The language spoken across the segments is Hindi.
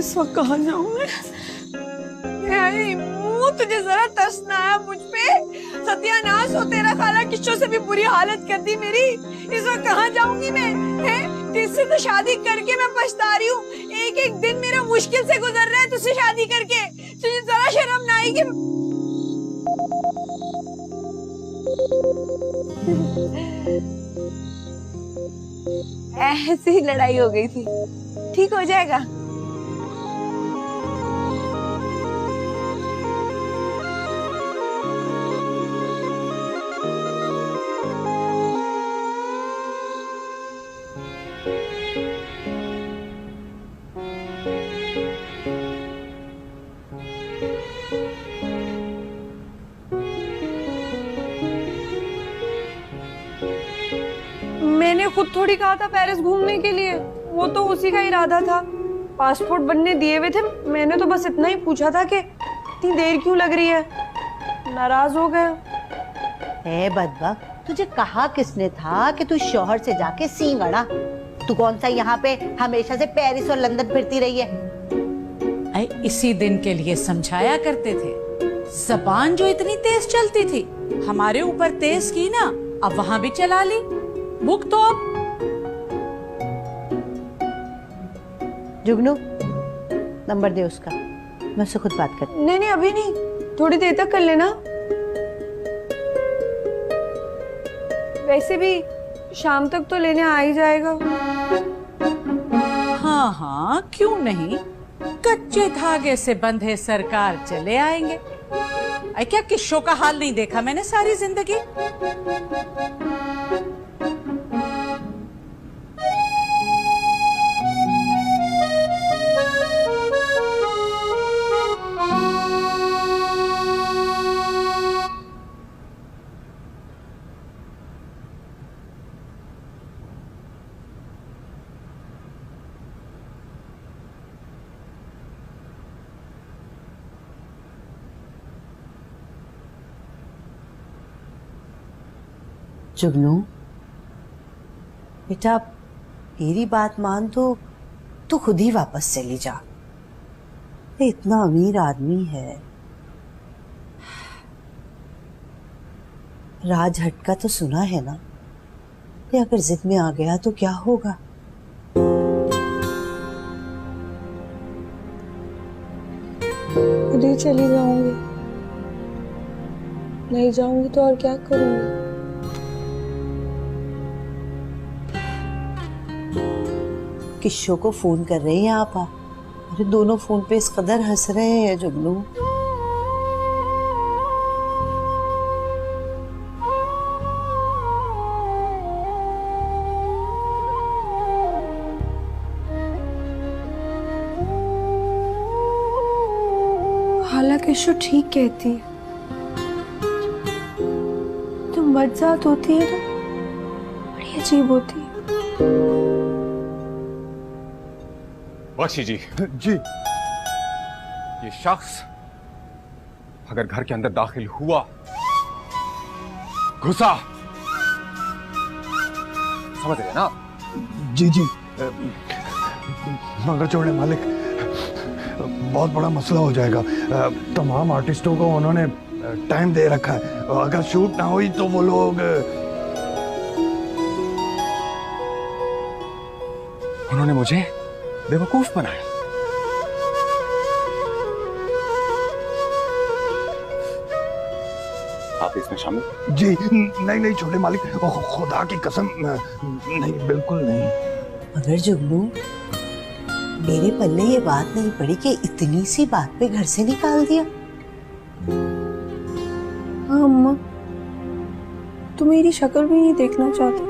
इस वक्त कहाँ जाऊं मैं? तुझे जरा तरस ना आया मुझ पे? सत्यानाश हो तेरा, खाला किस्सों से भी बुरी हालत कर दी मेरी। इस वक्त कहाँ जाऊंगी मैं? तुझसे तो शादी करके मैं पछता रही हूँ। एक एक दिन मेरा मुश्किल से गुजर रहा है तुझसे शादी करके। तुझे जरा शर्म ना आई कि ऐसी ही लड़ाई हो गई थी, ठीक हो जाएगा। मैंने खुद थोड़ी कहा था पेरिस घूमने के लिए, वो तो उसी का इरादा था। पासपोर्ट बनने दिए हुए थे, मैंने तो बस इतना ही पूछा था कि इतनी देर क्यों लग रही है। नाराज हो गया। बदबक, तुझे कहा किसने था कि तू शौहर से जाके सींग अड़ा? तू कौन सा यहाँ पे हमेशा से पेरिस और लंदन फिरती रही है? इसी दिन के लिए समझाया करते थे। जबान जो इतनी तेज चलती थी, हमारे ऊपर तेज की ना, अब वहां भी चला ली। बुक तो अब जुगनू, नंबर दे उसका, मैं उससे खुद बात करती। नहीं अभी नहीं, थोड़ी देर तक कर लेना। वैसे भी शाम तक तो लेने आ ही जाएगा। हाँ हाँ, क्यों नहीं, कच्चे धागे से बंधे सरकार चले आएंगे। क्या किस्सों का हाल नहीं देखा मैंने सारी जिंदगी? जुगनू बेटा, मेरी बात मान तो तू खुद ही वापस चली जा। इतना अमीर आदमी है, राज हट का तो सुना है ना कि अगर जिद में आ गया तो क्या होगा। खुद ही चली जाऊंगी, नहीं जाऊंगी तो और क्या करूंगी? किस्सों को फोन कर रहे हैं आप? अरे दोनों फोन पे इस कदर हंस रहे हैं जुगनू। हालांकि किस्सो ठीक कहती है, जो मर्जात होती है ना, बड़ी अजीब होती है। बख्शी जी। जी। ये शख्स अगर घर के अंदर दाखिल हुआ, घुसा, समझ गए ना? जी जी। मगर छोड़े मालिक, बहुत बड़ा मसला हो जाएगा। तमाम आर्टिस्टों को उन्होंने टाइम दे रखा है, अगर शूट ना हुई तो वो लोग उन्होंने मुझे बेवकूफ बनाया। आप इसमें शामिल? जी नहीं छोटे मालिक, खुदा की कसम नहीं, बिल्कुल नहीं। मगर जुगनू, मेरे पल्ले ये बात नहीं पड़ी कि इतनी सी बात पे घर से निकाल दिया। हाँ अम्मा, तुम मेरी शक्ल भी नहीं देखना चाहते।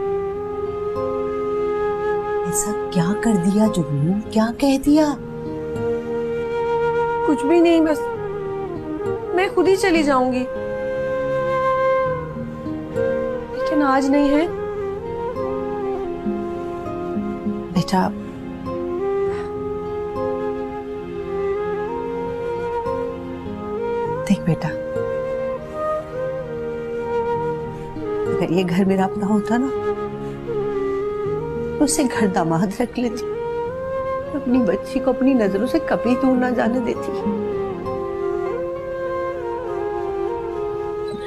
ऐसा क्या कर दिया जुगनू, क्या कह दिया? कुछ भी नहीं, बस मैं खुद ही चली जाऊंगी, लेकिन आज नहीं है। बेटा, देख बेटा, अगर ये घर मेरा अपना होता ना, तो उसे घर दामाद रख लेती, अपनी बच्ची को अपनी नजरों से कभी दूर ना जाने देती।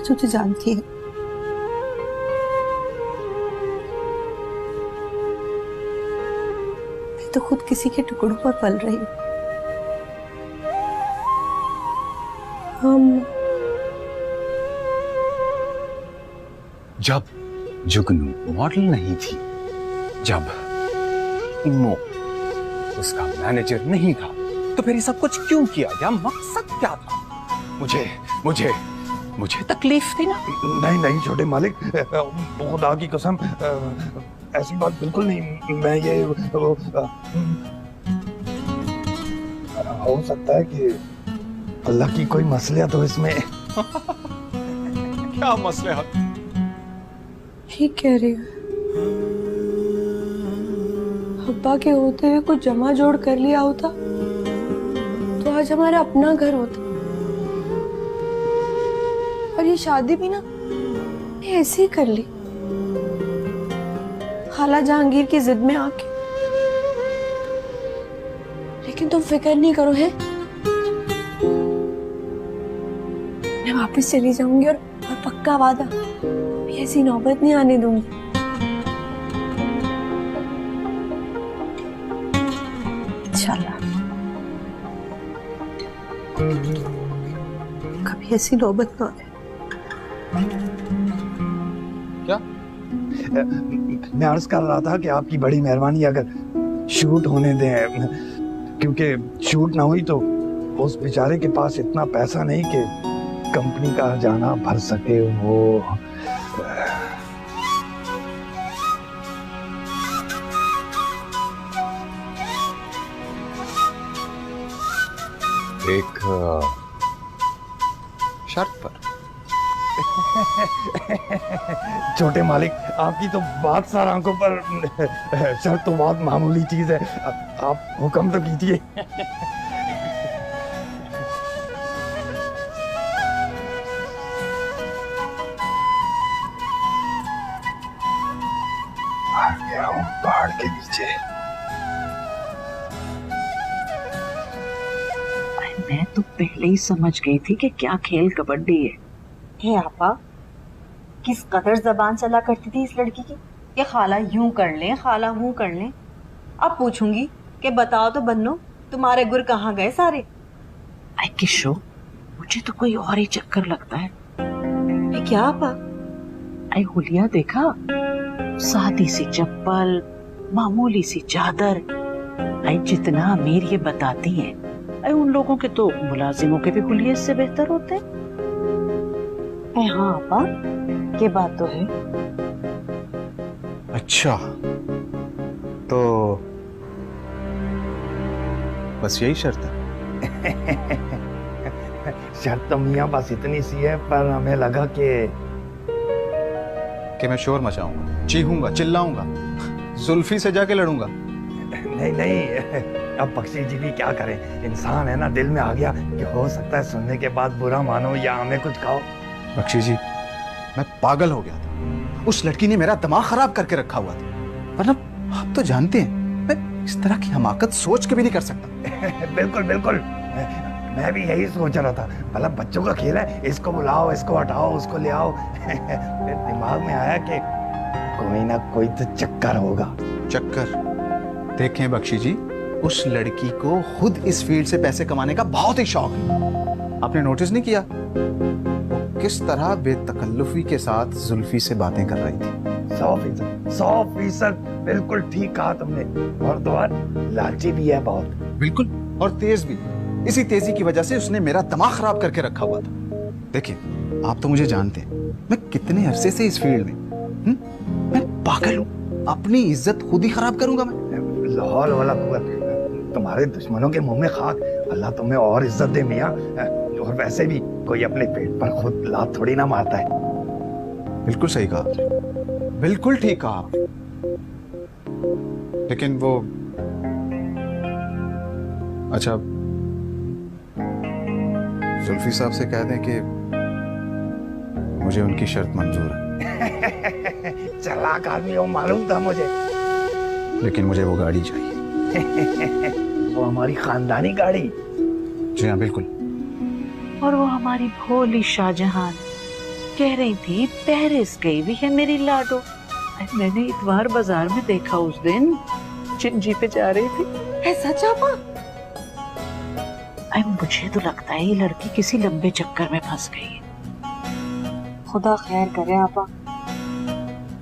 तुझे जानती है, मैं तो खुद किसी के टुकड़ों पर पल रही हूँ। जब जुगनू मॉडल नहीं थी, जब इमो उसका मैनेजर नहीं था, तो फिर ये सब कुछ क्यों किया? या मकसद क्या था? मुझे मुझे मुझे तकलीफ थी ना। नहीं नहीं छोटे मालिक, खुदा की कसम, ऐसी बात बिल्कुल नहीं। मैं ये हो सकता है कि अल्लाह की कोई मसलियत हो इसमें। क्या मसले? ठीक कह रही हूँ। अब्बा के होते हुए कुछ जमा जोड़ कर लिया होता तो आज हमारा अपना घर होता। और ये शादी भी ना ऐसे ही कर ली, खाला जहांगीर की जिद में आके। लेकिन तुम फिक्र नहीं करो, है मैं वापस चली जाऊंगी और पक्का वादा, ऐसी नौबत नहीं आने दूंगी। इंशाल्लाह कभी ऐसी नौबत ना आए। क्या? मैं अर्ज कर रहा था कि आपकी बड़ी मेहरबानी अगर शूट होने दें, क्योंकि शूट ना हुई तो उस बेचारे के पास इतना पैसा नहीं कि कंपनी का जाना भर सके। वो एक शर्त पर। छोटे मालिक, आपकी तो बात सार आंखों पर, शर्त तो बहुत मामूली चीज है। आप हुक्म तो कीजिए। आ गया हूँ पहाड़ के नीचे। मैं तो पहले ही समझ गई थी कि क्या खेल कबड्डी है। हे आपा, किस कदर जबान चला करती थी इस लड़की की कि खाला यूं कर लें, खाला वो कर लें। अब पूछूंगी कि बताओ तो बन्नो, तुम्हारे गुर कहाँ गए सारे? आई किशो, मुझे तो कोई और ही चक्कर लगता है। ये क्या आपा? आई हुलिया देखा, सादी सी चप्पल, मामूली सी चादर। आई जितना अमीर ये बताती हैं, आई उन लोगों के तो मुलाजिमों के भी हुलिये इससे बेहतर होते हैं। हाँ आपा, ये बात तो है। अच्छा, तो बस यही शर्त है? शर्त तो मियाँ बस इतनी सी है, पर हमें लगा कि मैं शोर मचाऊंगा, चीखूंगा, चिल्लाऊंगा, जुल्फी से जाके लड़ूंगा। नहीं नहीं, अब बख्शी जी भी क्या करें, इंसान है ना, दिल में आ गया कि हो सकता है सुनने के बाद बुरा मानो या हमें कुछ कहो। बख्शी जी, मैं पागल हो गया था। उस लड़की ने मेरा दिमाग खराब करके रखा हुआ था। मतलब आप तो जानते हैं, मैं इस तरह की हमाकत सोच के भी नहीं कर सकता। बिल्कुल बिल्कुल, मैं भी यही सोच रहा था। मतलब बच्चों का खेल है, इसको बुलाओ, इसको हटाओ, उसको ले आओ। फिर दिमाग में आया कि कोई ना कोई तो चक्कर होगा। चक्कर? देखें बख्शी जी, उस लड़की को खुद इस फील्ड से पैसे कमाने का बहुत ही शौक है। आपने नोटिस नहीं किया वो किस तरह बेतकल्लुफी के साथ जुल्फी से बातें कर रही थी? 100% बिल्कुल ठीक कहा तुमने। और तो और लालची भी है बहुत। बिल्कुल, और तेज भी। इसी तेजी की वजह से उसने मेरा दिमाग खराब करके रखा हुआ था। देखिए, आप तो मुझे जानते हैं, मैं कितने अरसे से इस फील्ड में। मैं पागल हूँ, अपनी इज्जत खुद ही खराब करूंगा मैं। लाहौल वाला कुव्वत, तुम्हारे दुश्मनों के मुंह में खाक। अल्लाह तुम्हें और इज्जत दे मियाँ। और वैसे भी कोई अपने पेट पर खुद लात थोड़ी ना मारता है। बिल्कुल सही कहा आपने, बिल्कुल ठीक कहा आपने। लेकिन वो, अच्छा, जुल्फी साहब से कह दें कि मुझे उनकी शर्त मंजूर है। चालाक आदमी हो, मालूम था मुझे। लेकिन मुझे वो गाड़ी चाहिए। वो हमारी खानदानी गाड़ी। जी हाँ बिल्कुल। और वो हमारी भोली शाहजहां कह रही थी पेरिस गई भी है मेरी लाडो। मैंने इतवार बाजार में देखा उस दिन, चिंजी पे जा रही थी। ऐसा चापा? मुझे तो लगता है ये लड़की किसी लंबे चक्कर में फंस गई है। खुदा खैर करे आपा,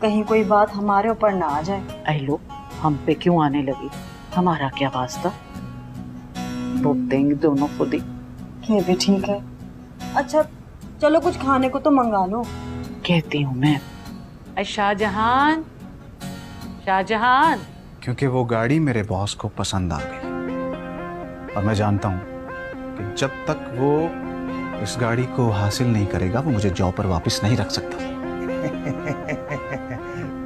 कहीं कोई बात हमारे ऊपर ना आ जाए। ऐ लो, हम पे क्यों आने लगी? हमारा क्या वास्ता, भुगत देंगे दोनों खुद ही। ये भी ठीक है। अच्छा चलो कुछ खाने को तो मंगा लो। कहती हूँ मैं। शाहजहां, शाहजहां। क्योंकि वो गाड़ी मेरे बॉस को पसंद आ गई और मैं जानता हूँ कि जब तक वो इस गाड़ी को हासिल नहीं करेगा वो मुझे जॉब पर वापस नहीं रख सकता।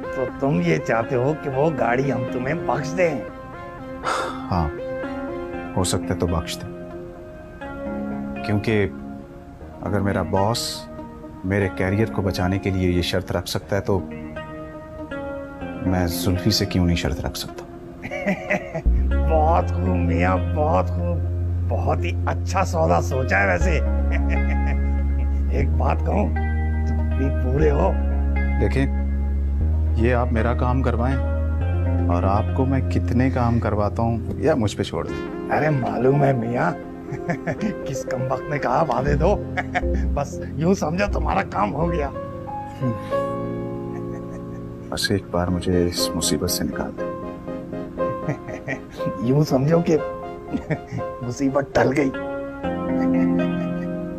तो तुम ये चाहते हो कि वो गाड़ी हम तुम्हें बख्श दें? हाँ, हो सकता है तो बख्श दे, क्योंकि अगर मेरा बॉस मेरे कैरियर को बचाने के लिए ये शर्त रख सकता है तो मैं जुल्फी से क्यों नहीं शर्त रख सकता। बहुत खूब मियाँ, बहुत खूब, बहुत ही अच्छा सौदा सोचा है वैसे। एक बात कहूँ, तुम भी पूरे हो। देखें, ये आप मेरा काम करवाएं और आपको मैं कितने काम करवाता हूँ या मुझ पे छोड़ दें। अरे मालूम है मियाँ, किस कमबख्त ने कहा वादे दो। बस यूं समझो तुम्हारा काम हो गया। बस एक बार मुझे इस मुसीबत से निकाल दे। यूं समझो कि मुसीबत टल गई।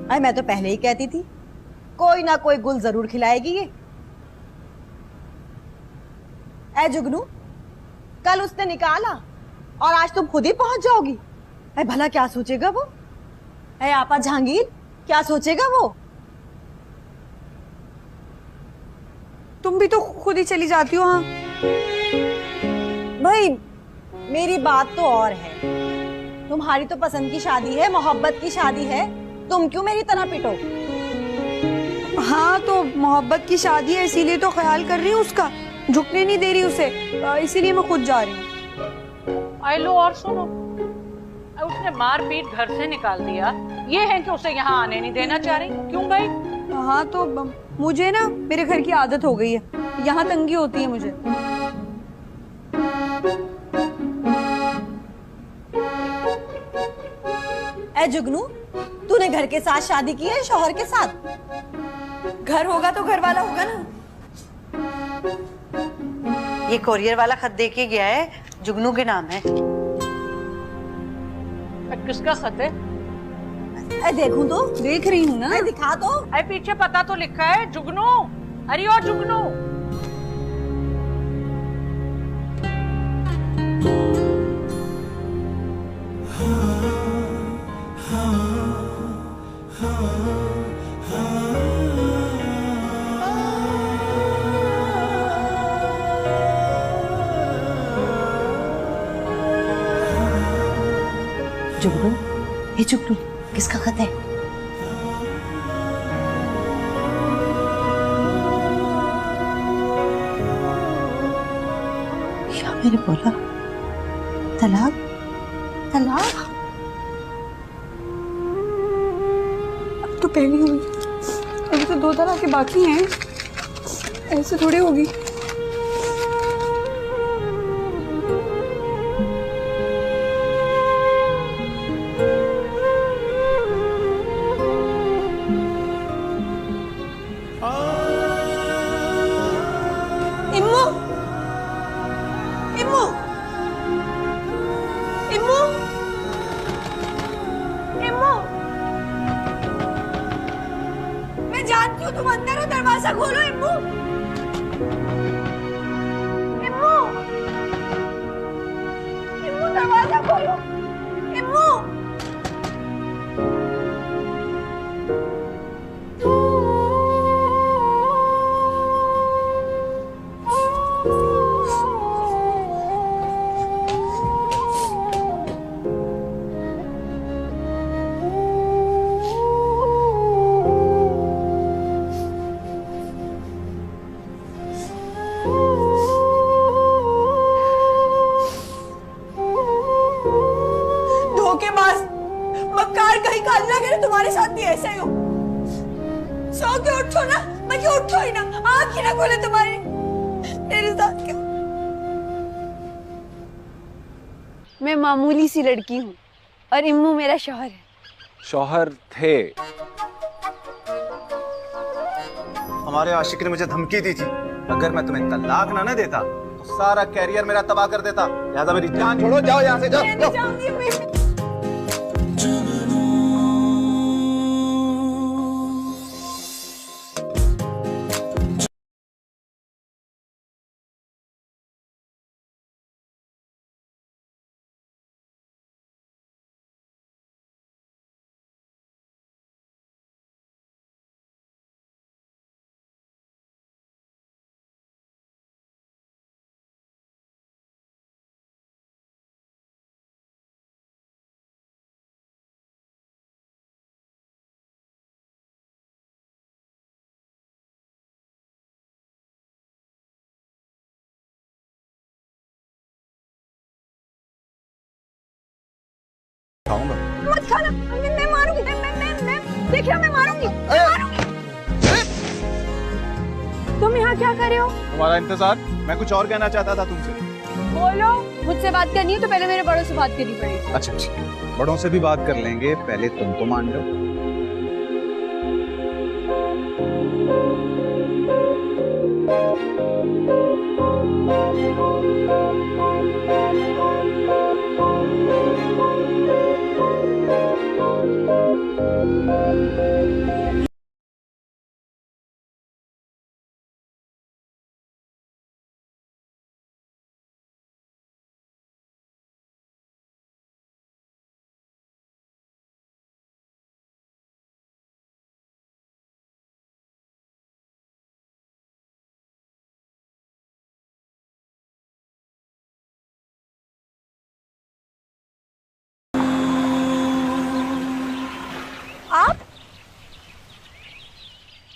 अरे मैं तो पहले ही कहती थी कोई ना कोई गुल जरूर खिलाएगी ये। ऐ जुगनू, कल उसने निकाला और आज तुम खुद ही पहुंच जाओगी। ऐ भला क्या सोचेगा वो? ऐ आपा जहांगीर, क्या सोचेगा वो? तुम भी तो खुद ही चली जाती हो। हाँ भाई मेरी बात तो और है। तुम्हारी तो पसंद की शादी है, मोहब्बत की शादी है, तुम क्यों मेरी तरह पिटो? हाँ तो मोहब्बत की शादी है इसीलिए तो ख्याल कर रही हूँ उसका, झुकने नहीं दे रही उसे, इसीलिए मैं खुद जा रही हूँ। आई लो और सुनो, उसने मार पीट घर से निकाल दिया, ये है कि उसे यहाँ आने नहीं देना चाह रही। क्यों भाई? हाँ तो मुझे ना मेरे घर की आदत हो गई है, यहाँ तंगी होती है मुझे। ऐ जुगनू, तूने घर के साथ शादी की है शौहर के साथ? घर होगा तो घर वाला होगा ना। ये कोरियर वाला खत दे के गया है, जुगनू के नाम है। किसका खत है? ऐ देखूं तो? देख रही हूँ ना। ऐ दिखा तो। अरे पीछे पता तो लिखा है जुगनू। अरे और जुगनू। जुगनू, ये जुगनू, किसका खत है? क्या मैंने बोला? तलाक? तलाक? अब तो पहली हुई, अभी तो 2 तरह के बाकी हैं, ऐसे थोड़ी होगी। इम्मू, इम्मू, इम्मू, इम्मू, मैं जानती हूँ तुम अंदर हो, दरवाजा खोलो इम्मू, इम्मू, इम्मू दरवाजा खोलो, इम्मू। भी ऐसा ही हो। सो के उठो ना, मैं क्यों उठो ही ना, आँख ही ना खोले तुम्हारी। मेरे साथ क्यों? मैं मामूली सी लड़की हूँ और इम्मू मेरा शौहर है। शौहर थे। हमारे आशिक ने मुझे धमकी दी थी, अगर मैं तुम्हें तलाक ना देता तो सारा कैरियर मेरा तबाह कर देता। लिहाजा मेरी जान छोड़ो, जाओ यहाँ से, जाओ, मैं नहीं जाओ। जाऊंगी, मैं खाऊंगा। मत खाना, मैं मारूंगी, मैं देखिए मैं मारूंगी। तुम यहाँ क्या कर रहे हो? तुम्हारा इंतजार, मैं कुछ और कहना चाहता था तुमसे। बोलो, मुझसे बात करनी है तो पहले मेरे बड़ों से बात करनी पड़ेगी। अच्छा अच्छा, बड़ों से भी बात कर लेंगे, पहले तुम तो मान लो। आप?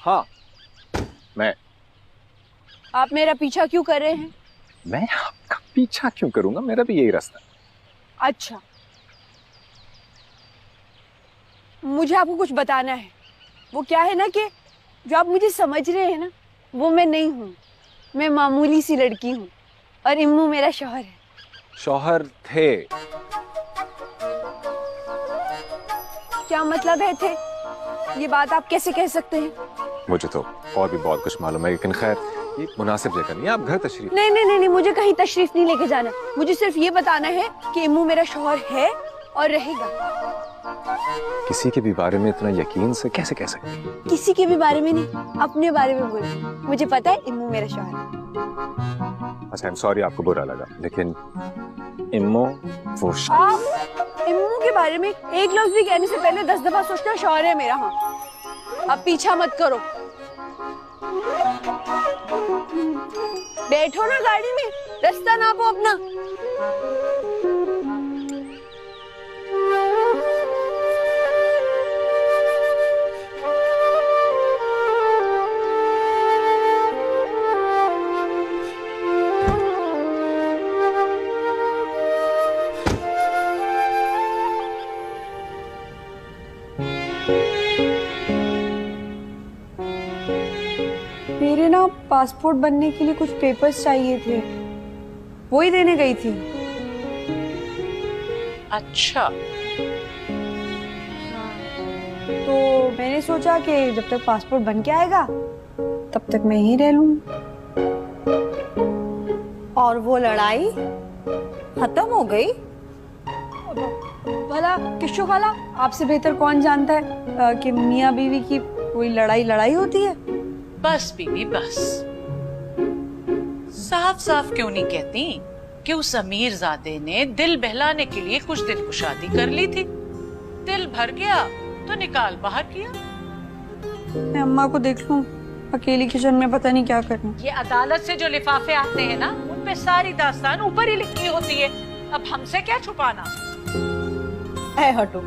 हाँ, मैं आप मेरा पीछा क्यों कर रहे हैं? मैं आपका पीछा क्यों करूंगा, मेरा भी यही रास्ता है। अच्छा, मुझे आपको कुछ बताना है। वो क्या है ना कि जो आप मुझे समझ रहे हैं ना, वो मैं नहीं हूँ। मैं मामूली सी लड़की हूँ और इम्मू मेरा शौहर है। शौहर थे। क्या मतलब है थे? ये बात आप कैसे कह सकते हैं? मुझे तो और भी बहुत कुछ मालूम है, लेकिन खैर ये मुनासिब जगह नहीं है, आप घर तशरीफ। नहीं नहीं नहीं नहीं, मुझे कहीं तशरीफ नहीं लेके जाना। मुझे सिर्फ ये बताना है कि इम्मू मेरा शौहर है और रहेगा। किसी के भी बारे में इतना यकीन से कैसे कह सकते हैं? किसी के भी बारे में नहीं, अपने बारे में बोल। मुझे पता है इम्मू मेरा शौहर है। अच्छा, आई एम सॉरी आपको बुरा लगा, लेकिन इम्मो वो आप इम्मू के बारे में एक लफ्ज भी कहने से पहले 10 दफा सोचना शौहर है मेरा। हाँ, अब पीछा मत करो, बैठो ना गाड़ी में, रास्ता नापो अपना। मेरे ना पासपोर्ट बनने के लिए कुछ पेपर्स चाहिए थे, वो ही देने गई थी। अच्छा, तो मैंने सोचा कि जब तक पासपोर्ट बन के आएगा तब तक मैं यहीं रह लूं। और वो लड़ाई खत्म हो गई? भला किशो खाला, आपसे बेहतर कौन जानता है कि मियाँ बीवी की कोई लड़ाई होती है? बस बीबी बस, साफ साफ क्यों नहीं कहती कि उस अमीरजादे ने दिल बहलाने के लिए कुछ दिन को शादी कर ली थी, दिल भर गया तो निकाल बाहर किया। मैं अम्मा को देख लूं अकेली किचन में, पता नहीं क्या करना। ये अदालत से जो लिफाफे आते हैं ना, उन पे सारी दास्तान ऊपर ही लिखी होती है। अब हमसे क्या छुपाना। है हटो।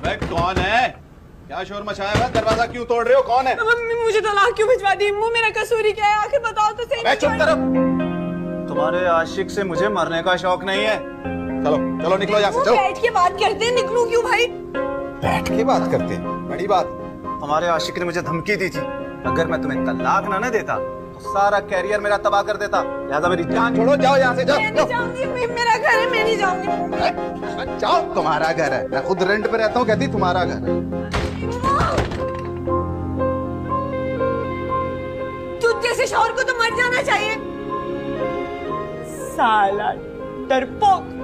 अबे कौन है? क्या शोर मचाया है? दरवाजा क्यों तोड़ रहे हो? कौन है? मुझे तलाक क्यों भिजवा दी इम्मू? मेरा कसूर ही क्या है? आखिर बताओ तो सही। मैं चुप करो। तुम्हारे आशिक से मुझे मरने का शौक नहीं है। चलो चलो निकलो यहाँ से, चलो। बैठ के बात करते हैं, निकलूं क्यों भाई? बैठ के बात करते हैं, बड़ी बात। हमारे आशिक ने मुझे धमकी दी थी, अगर मैं तुम्हें तलाक ना देता तो सारा कैरियर मेरा तबाह कर देता। लिहाजा मेरी जान छोड़ो, जाओ यहाँ से, जाओ। मैं नहीं जाऊंगी, मेरा घर है, मैं नहीं जाऊंगी। जाओ, तुम्हारा घर है, मैं खुद रेंट पे रहता हूँ, कहती तुम्हारा घर है। तुझ जैसे शौहर को तो मर जाना चाहिए। साला डरपोक।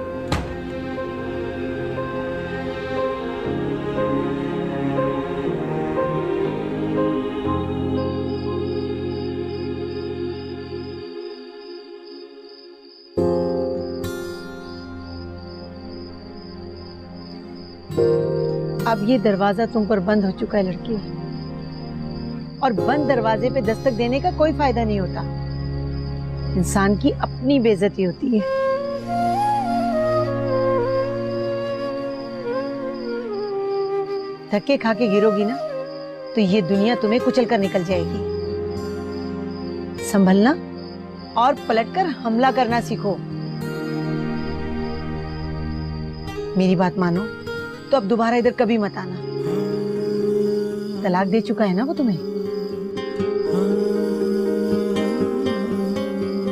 अब ये दरवाजा तुम पर बंद हो चुका है लड़की, और बंद दरवाजे पे दस्तक देने का कोई फायदा नहीं होता। इंसान की अपनी बेइज्जती होती है। धक्के खा के गिरोगी ना तो ये दुनिया तुम्हें कुचल कर निकल जाएगी। संभलना और पलटकर हमला करना सीखो। मेरी बात मानो तो अब दोबारा इधर कभी मत आना। तलाक दे चुका है ना वो तुम्हें।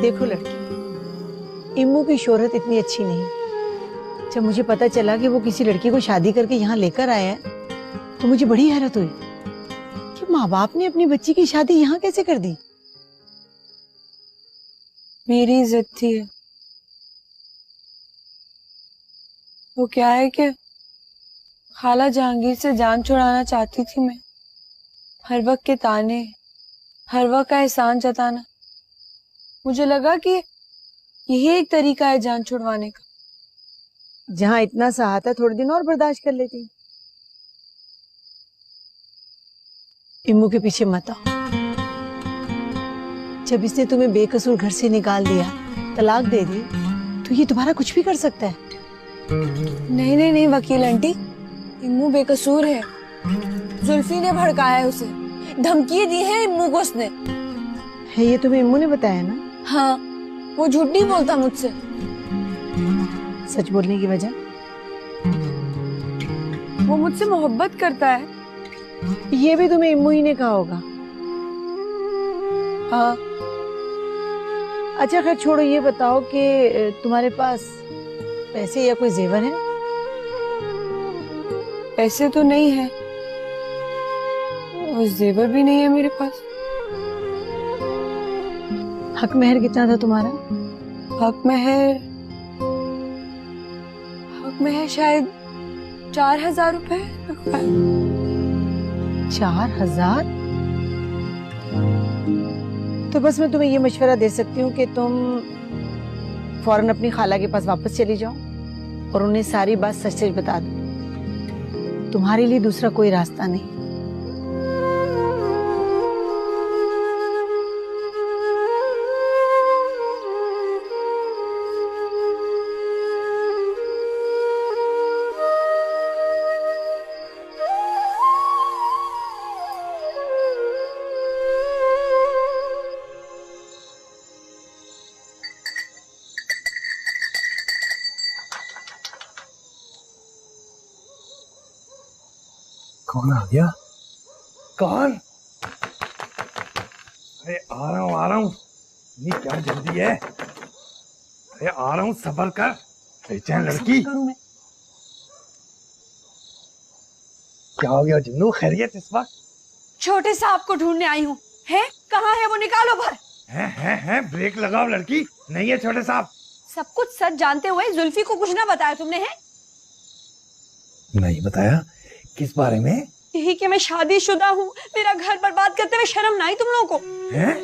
देखो लड़की, इम्मू की शोहरत इतनी अच्छी नहीं। जब मुझे पता चला कि वो किसी लड़की को शादी करके यहाँ लेकर आया है तो मुझे बड़ी हैरत हुई कि माँ बाप ने अपनी बच्ची की शादी यहाँ कैसे कर दी। मेरी जिद थी। वो क्या है कि खाला जहांगीर से जान छुड़ाना चाहती थी मैं। हर वक्त के ताने, हर वक्त का एहसान जताना, मुझे लगा कि यही एक तरीका है जान छुड़वाने का। जहाँ इतना सहाता थोड़े दिन और बर्दाश्त कर लेती। इम्मू के पीछे मत आओ। जब इसने तुम्हें बेकसूर घर से निकाल दिया, तलाक दे दी, तो ये दोबारा कुछ भी कर सकता है। नहीं नहीं नहीं वकील आंटी, इम्मू बेकसूर है। जुल्फी ने भड़काया है उसे, धमकी दी है इम्मू को उसने। है ये तुम्हें इम्मू ने बताया ना? हाँ, वो झूठ नहीं बोलता मुझसे। सच बोलने की वजह? वो मुझसे मोहब्बत करता है। ये भी तुम्हें इम्मू ही ने कहा होगा। हाँ। अच्छा खैर छोड़ो, ये बताओ कि तुम्हारे पास पैसे या कोई जेवर है? पैसे तो नहीं है और जेवर भी नहीं है मेरे पास। हक महर कितना था तुम्हारा? हक महर शायद 4,000 रुपए। 4,000? तो बस मैं तुम्हें ये मशवरा दे सकती हूँ कि तुम फौरन अपनी खाला के पास वापस चली जाओ और उन्हें सारी बात सच सच बता दो। तुम्हारे लिए दूसरा कोई रास्ता नहीं। कौन आ गया? कौन? अरे आ रहा हूँ। ये क्या जल्दी है? अरे आ रहा हूँ, सब्र कर। बेचैन लड़की। क्या हो गया जुन्नू? खैरियत इस वक्त? छोटे साहब को ढूंढने आई हूँ। है? कहाँ है वो? निकालो बाहर। है ब्रेक लगाओ लड़की। नहीं है छोटे साहब। सब कुछ सच जानते हुए जुल्फी को कुछ ना बताया तुमने? है नहीं बताया। किस बारे में? यही कि मैं शादीशुदा हूँ। मेरा घर बर्बाद करते हुए शर्म ना आई तुम लोगों को? हैं?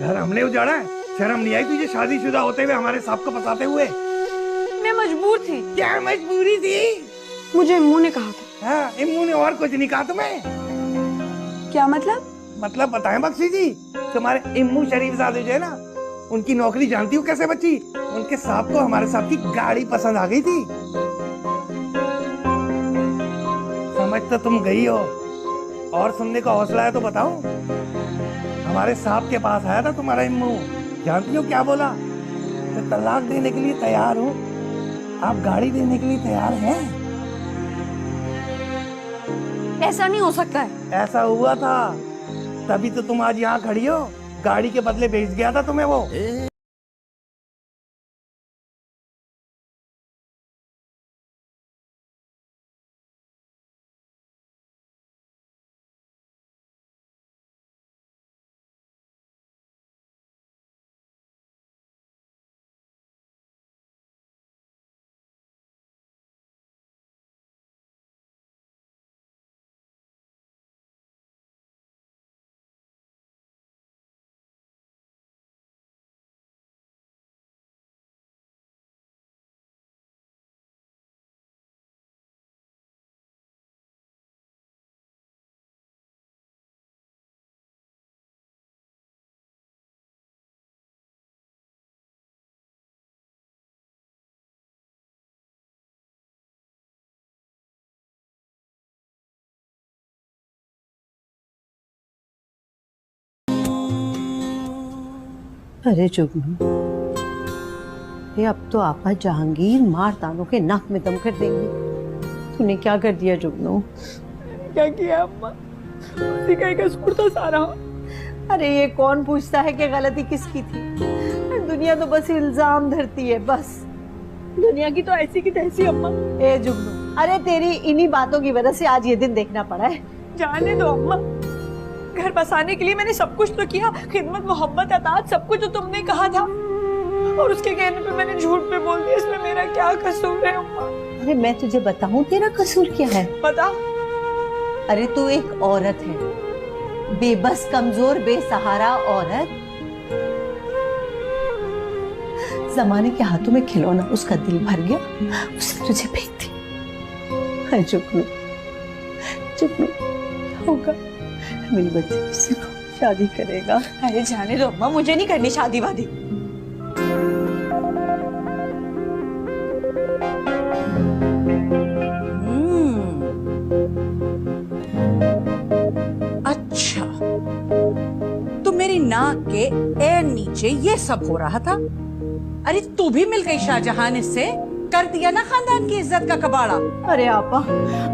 घर हमने उजाड़ा है, शर्म नहीं आई तुझे शादीशुदा होते हुए हमारे साहब को बताते हुए? मैं मजबूर थी। क्या मजबूरी थी? मुझे इम्मू ने कहा था। हाँ, इम्मू ने और कुछ नहीं कहा तुम्हें? क्या मतलब? मतलब बताएं बख्शी जी, तुम्हारे इम्मू शरीफजादे जो है ना, उनकी नौकरी जानती हो कैसे बची? उनके साहब को हमारे साहब की गाड़ी पसंद आ गई थी। तक तो तुम गई हो, और सुनने का हौसला है तो बताओ। हमारे साहब के पास आया था तुम्हारा इम्मू, जानती हो क्या बोला? मैं तलाक देने के लिए तैयार हूँ, आप गाड़ी देने के लिए तैयार हैं? ऐसा नहीं हो सकता है। ऐसा हुआ था, तभी तो तुम आज यहाँ खड़ी हो। गाड़ी के बदले बेच गया था तुम्हें वो। अरे जुगनू, ये अब तो आपा जहांगीर मार तानों के नाक में दम कर देंगी। तूने क्या कर दिया जुगनू? क्या किया अम्मा? उसी का कसूर था सारा। अरे ये कौन पूछता है कि गलती किसकी थी? दुनिया तो बस इल्जाम धरती है, बस। दुनिया की तो ऐसी की तैसी अम्मा। ए जुगनू, अरे तेरी इन्हीं बातों की वजह से आज ये दिन देखना पड़ा है। जाने दो अम्मा, घर बसाने के लिए मैंने सब कुछ तो किया, खिदमत मोहब्बत अतात सब कुछ जो तुमने कहा था, और उसके कहने पे मैंने झूठ पे बोल दिया। इसमें मेरा क्या कसूर है अम्मा? अरे मैं तुझे बताऊं तेरा कसूर क्या है? बता। अरे तू एक औरत है, बेबस, कमजोर, बेसहारा औरत। जमाने के हाथों में खिलौना, उसका दिल भर गया, उसने तुझे फेंक दी। जुगनू, जुगनू, क्या होगा? मेरी बच्ची किसी को शादी करेगा? अरे जाने दो अम्मा, मुझे नहीं करनी शादी वादी। अच्छा, तो मेरी नाक के ए नीचे ये सब हो रहा था। अरे तू भी मिल गई शाहजहां से, कर दिया ना खानदान की इज्जत का कबाड़ा। अरे आपा,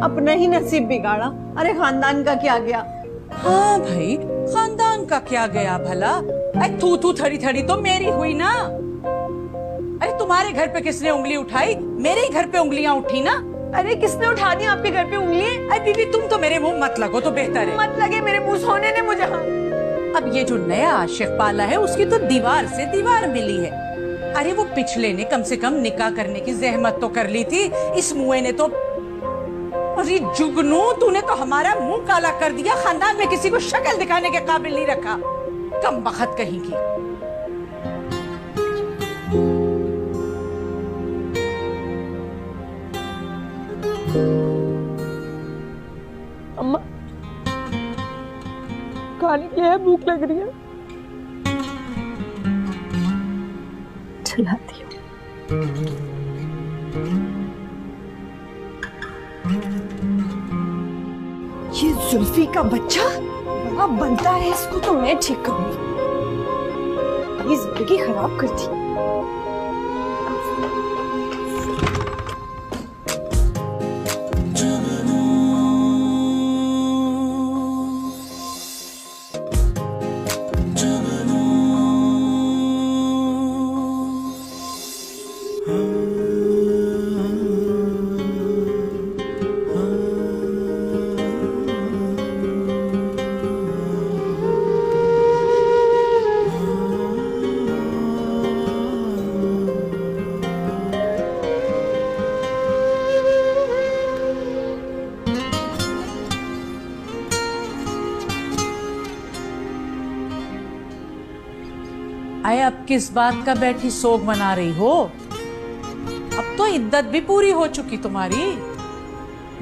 अपना ही नसीब बिगाड़ा। अरे खानदान का क्या गया? हाँ भाई, खानदान का क्या गया भला? अरे तू थड़ी थड़ी तो मेरी हुई ना। अरे तुम्हारे घर पे किसने उंगली उठाई? मेरे ही घर पे उंगलियां उठी ना। अरे किसने उठा दी आपके घर पे उंगलियां? अरे दीदी, तुम तो मेरे मुंह मत लगो तो बेहतर है। मत लगे मेरे मुंह, सोने ने मुझे। अब ये जो नया आशिक पाला है, उसकी तो दीवार से दीवार मिली है। अरे वो पिछले ने कम से कम निकाह करने की जहमत तो कर ली थी, इस मुए ने तो। अरे जुगनू, तूने तो हमारा मुंह काला कर दिया, खानदान में किसी को शक्ल दिखाने के काबिल नहीं रखा। कम बखत कहेंगी। अम्मा, खाने की है, भूख लग रही है। चलाती हूँ। ये जुल्फी का बच्चा बड़ा बनता है, इसको तो मैं ठीक करूंगी। ये जिंदगी खराब कर दी। आए, अब किस बात का बैठी सोग मना रही हो? अब तो इद्दत भी पूरी हो चुकी तुम्हारी।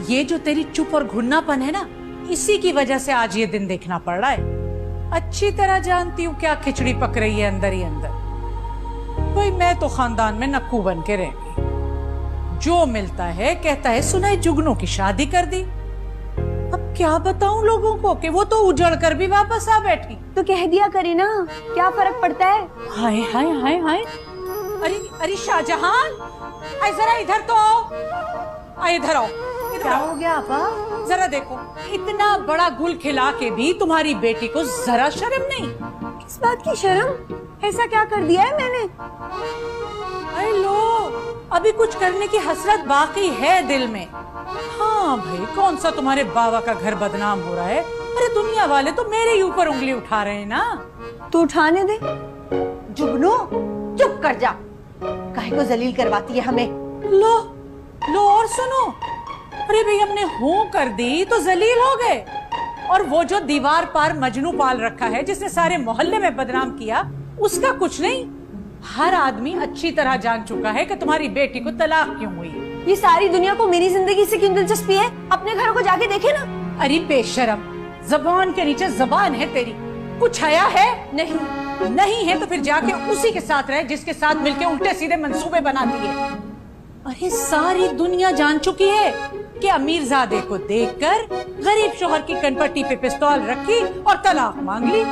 ये जो तेरी चुप और घुन्नापन है ना, इसी की वजह से आज ये दिन देखना पड़ रहा है। अच्छी तरह जानती हूँ क्या खिचड़ी पक रही है अंदर ही अंदर। भाई मैं तो खानदान में नक्कू बन के रह गई। जो मिलता है कहता है सुनाई जुगनू की शादी कर दी। क्या बताऊं लोगों को कि वो तो उजड़ कर भी वापस आ बैठी। तो कह दिया करी ना, क्या फर्क पड़ता है। हाय हाय हाय हाय, अरे अरे शाहजहां, आए जरा इधर तो आओ, आए इधर आओ। क्या हो गया आपा? जरा देखो, इतना बड़ा गुल खिला के भी तुम्हारी बेटी को जरा शर्म नहीं। किस बात की शर्म? ऐसा क्या कर दिया है मैंने? अरे लो, अभी कुछ करने की हसरत बाकी है दिल में। हाँ भाई, कौन सा तुम्हारे बाबा का घर बदनाम हो रहा है? अरे दुनिया वाले तो मेरे ही ऊपर उंगली उठा रहे हैं ना। तो उठाने दे। जुगनू चुप कर जा, काहे को जलील करवाती है हमें। लो लो और सुनो, अरे भाई हमने हूं कर दी तो जलील हो गए। और वो जो दीवार पार मजनू पाल रखा है जिसने सारे मोहल्ले में बदनाम किया, उसका कुछ नहीं। हर आदमी अच्छी तरह जान चुका है कि तुम्हारी बेटी को तलाक क्यों हुई। ये सारी दुनिया को मेरी जिंदगी से क्यों दिलचस्पी है? अपने घर को जाके देखे ना। अरे बेशरम, जबान के नीचे जबान है तेरी, कुछ हया है? नहीं। नहीं है तो फिर जाके उसी के साथ रहे जिसके साथ मिलके उल्टे सीधे मंसूबे बनाती है। अरे सारी दुनिया जान चुकी है कि अमीरजादे को देखकर गरीब शोहर की कनपट्टी पे पिस्तौल रखी और तलाक मांग ली।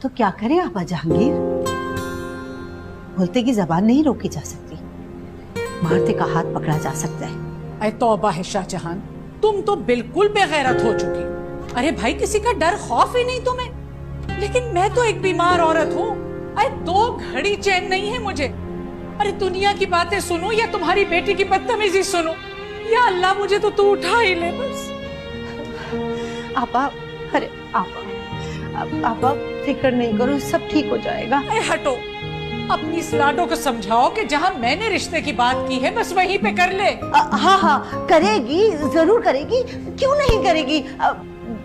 तो क्या करे आपा जहांगीर, बोलते की जबान नहीं रोकी जा सकती, मारते का हाथ पकड़ा जा सकता है। अरे तौबा है शाहजहां, तुम तो बिल्कुल बेगैरत हो चुकी। अरे भाई, किसी का डर खौफ ही नहीं तुम्हें। लेकिन मैं तो एक बीमार औरत हूँ। अरे 2 घड़ी चैन नहीं है मुझे। अरे दुनिया की बातें सुनो या तुम्हारी बेटी की बदतमीजी सुनो, या अल्लाह मुझे तो तू उठा ही ले बस। आपा, अरे आपा फिक्र नहीं करो, सब ठीक हो जाएगा। अरे हटो, अपनी इस लाडो को समझाओ कि जहाँ मैंने रिश्ते की बात की है बस वहीं पे कर ले। हाँ हाँ करेगी, जरूर करेगी, क्यों नहीं करेगी।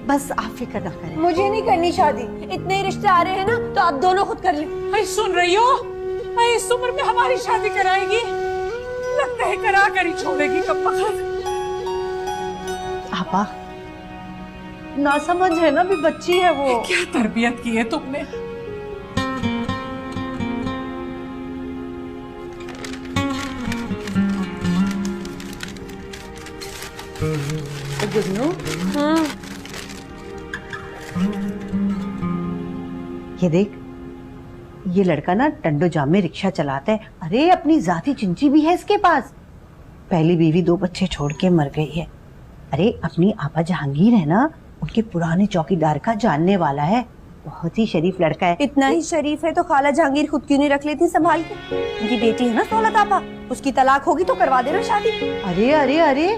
बस आप फिक्र ना करें। मुझे नहीं करनी शादी, इतने रिश्ते आ रहे हैं ना, तो आप दोनों खुद कर ले। अरे सुन रही हो, अरे इस उम्र में हमारी शादी कराएगी? लगता है करा कर ही छोड़ेगी कब वक्त। आपा ना समझ है ना, भी बच्ची है वो। क्या तरबियत की है तुमने। जुगनू, ये देख, ये लड़का ना टंडो जाम में रिक्शा चलाता है। अरे अपनी जाती चिंची भी है इसके पास। पहली बीवी 2 बच्चे छोड़ के मर गई है। अरे अपनी आपा जहांगीर है ना, उनके पुराने चौकीदार का जानने वाला है। बहुत ही शरीफ लड़का है। इतना ही शरीफ है तो खाला जहांगीर खुद क्यों नहीं रख लेती संभाल के? उनकी बेटी है ना दौलत आपा, उसकी तलाक होगी तो करवा देना शादी। अरे अरे अरे,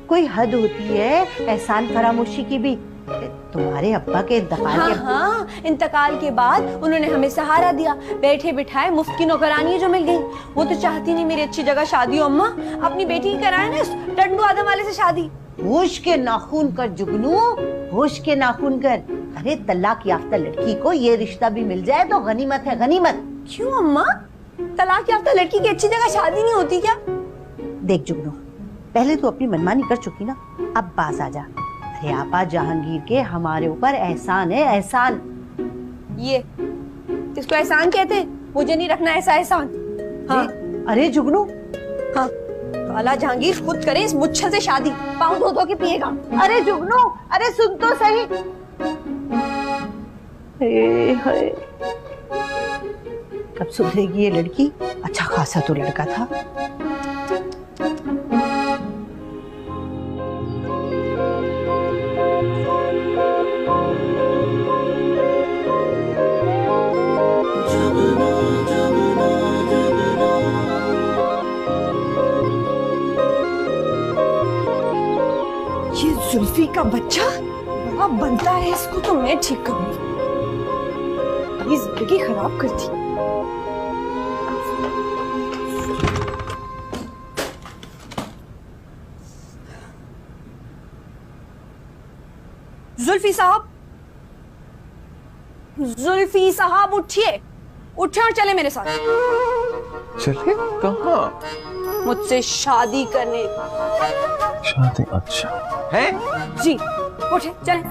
कोई हद होती है एहसान फरामोशी की भी। तुम्हारे अब्बा के इंतकाल हाँ, हाँ, इंतकाल के बाद उन्होंने हमें सहारा दिया, बैठे बिठाए मुफ्त की नौकरानी जो मिल गई। वो तो चाहती नहीं मेरी अच्छी जगह शादी हो अम्मा, अपनी बेटी की कराए ना इस टंडू आदम वाले से शादी। होश के नाखून कर जुगनू, होश के नाखून कर। अरे तलाक याफ्ता लड़की को ये रिश्ता भी मिल जाए तो गनीमत है, गनीमत। क्यों अम्मा, तलाक याफ्ता लड़की की अच्छी जगह शादी नहीं होती क्या? देख जुगनू, पहले तो अपनी मनमानी कर चुकी ना, अब बाज आ जा। अरे आपा जहांगीर के हमारे ऊपर एहसान है, एहसान। ये इसको एहसान कहते हैं? मुझे नहीं रखना ऐसा एहसान। हाँ। अरे जुगनू, हाँ, काला जहांगीर खुद करे इस मुच्छर से शादी, पाँव धो धो के पिएगा। अरे जुगनू, अरे सुन तो सही। कब सुधरेगी ये लड़की? अच्छा खासा तो लड़का था। ये जुल्फी का बच्चा अब बनता है, इसको तो मैं ठीक करूंगी। ये जिंदगी खराब करती। जुल्फी साहब, जुल्फी साहब उठिए, उठे और चले मेरे साथ। चले कहाँ? मुझसे शादी करने। शादी? अच्छा है जी, उठे चले।